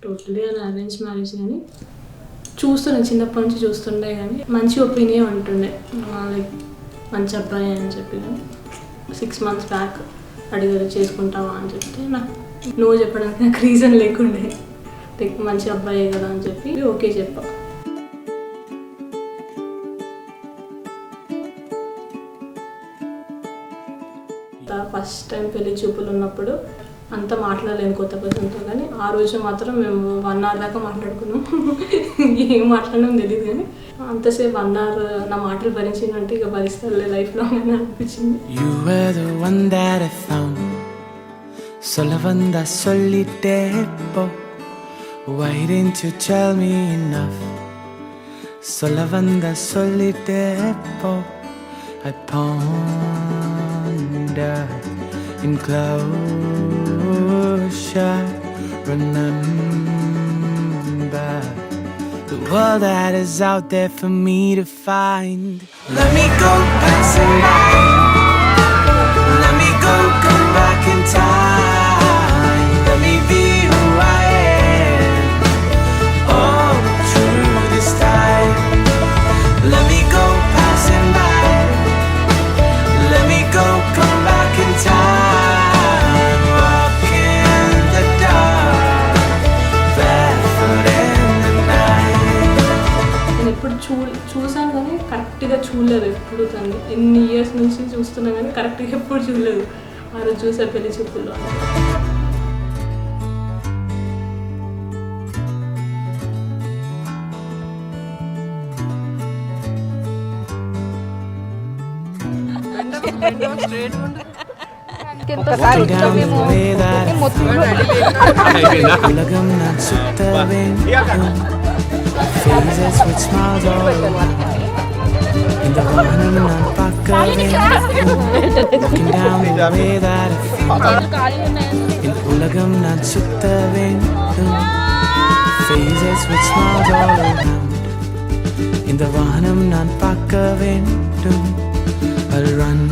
Totally అది arrange marriage కానీ చూస్తుండే, చిన్నప్పటి నుంచి చూస్తుండే కానీ మంచి ఒపీనియన్ ఉంటుండే, లైక్ మంచి అబ్బాయి అని చెప్పి. కానీ 6 months బ్యాక్ అడిగారు చేసుకుంటావా అని చెప్తే నాకు నో చెప్పడానికి నాకు రీజన్ లేకుండే, లైక్ మంచి అబ్బాయే కదా అని చెప్పి ఓకే చెప్పా. ఫస్ట్ టైం పెళ్లి చూపులు ఉన్నప్పుడు అంతా మాట్లాడలేను కొత్త పర్సన్తో, కానీ ఆ రోజు మాత్రం మేము 1 hour దాకా మాట్లాడుకున్నాం. ఏం మాట్లాడడం తెలియదు కానీ అంతసేపు 1 hour నా మాటలు భరించిందంటే ఇక భరిస్తారులే లైఫ్ లాంగ్ అని అనిపించింది. You were the one that I found, Solavanda solitepo. Why didn't you tell me enough? Solavanda solitepo. I ponder in closure, remember the world that is out there for me to find. Let me go passing by, let me go come back in time, let me be who I am, all through this time. Let me go passing by, let me go come back in time, walk in the dark, barefoot in the night. నేను ఎప్పుడు చూసాను కానీ కరెక్ట్గా చూడలేదు ఎప్పుడు. తను ఎన్ని years నుంచి చూస్తున్నా కానీ కరెక్ట్గా ఎప్పుడు చూడలేదు. ఆ రోజు చూసా పెళ్లి చూపుల్లో. Faces with smiles all around. In the morning I'm looking down the way that I feel. In ulagam nan sutta vendum. Faces with smiles all around. In the vahanam nan pakka vendum. I'll run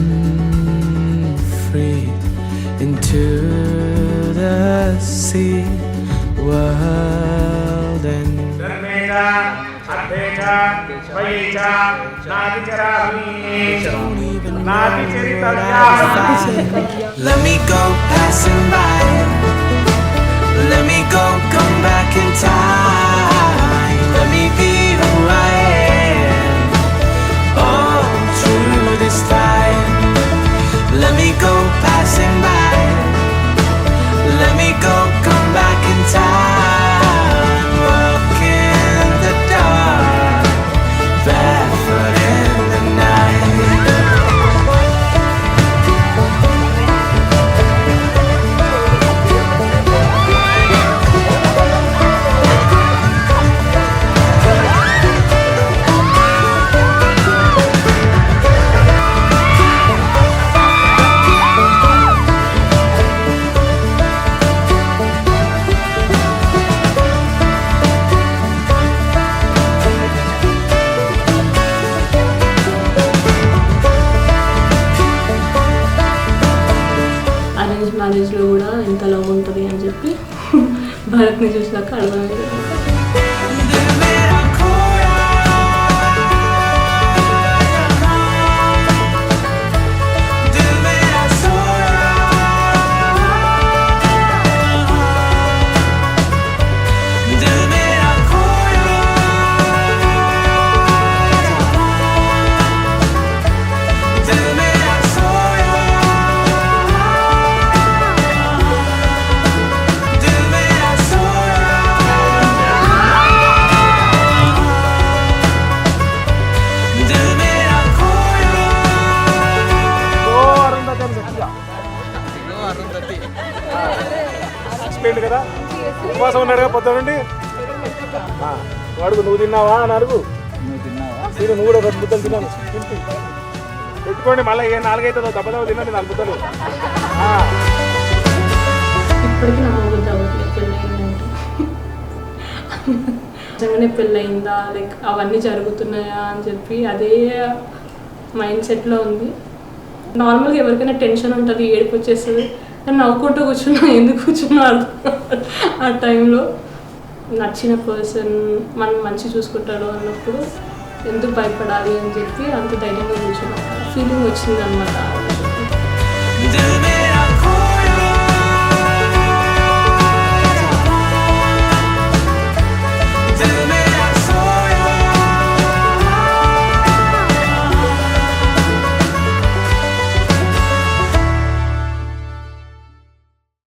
free into the sea world and let me go passing by, let me go come back in time, let me be who I am, all through this time. Let me go passing by, let me go come back in time, walk in the dark, barefoot in the night. Arrange మ్యారేజ్లో కూడా ఎంత love ఉంటుంది అని చెప్పి భరత్ని చూసినాక అర్థమైంది. కదా ఉపవాసం ఉన్నాడుగా పొద్దు నుండి. అడుగు, నువ్వు తిన్నావా అని అడుగు. నువ్వు కూడా 2 ముద్దలు తిన్నాను తింపి పెట్టుకోండి. మళ్ళీ ఏ 4 అవుతుందో దెబ్బదెబ్బ తిన్నాను 4 ముద్దలు. ఇప్పటికీ నమ్మబుద్ధి అవ్వట్లేదు పెళ్ళయిందంటే. నిజంగానే పెళ్ళయిందా, లైక్ అవన్నీ జరుగుతున్నాయా అని చెప్పి అదే మైండ్ సెట్లో ఉంది. నార్మల్గా ఎవరికైనా టెన్షన్ ఉంటుంది, ఏడుపు వచ్చేస్తుంది. నవ్వుకుంటూ కూర్చున్నా, ఎందుకు కూర్చున్నా ఆ టైంలో నచ్చిన పర్సన్ మనం మంచి చూసుకుంటాడు అన్నప్పుడు ఎందుకు భయపడాలి అని చెప్పి అంత ధైర్యంగా కూర్చున్నాం. ఫీలింగ్ వచ్చింది అనమాట.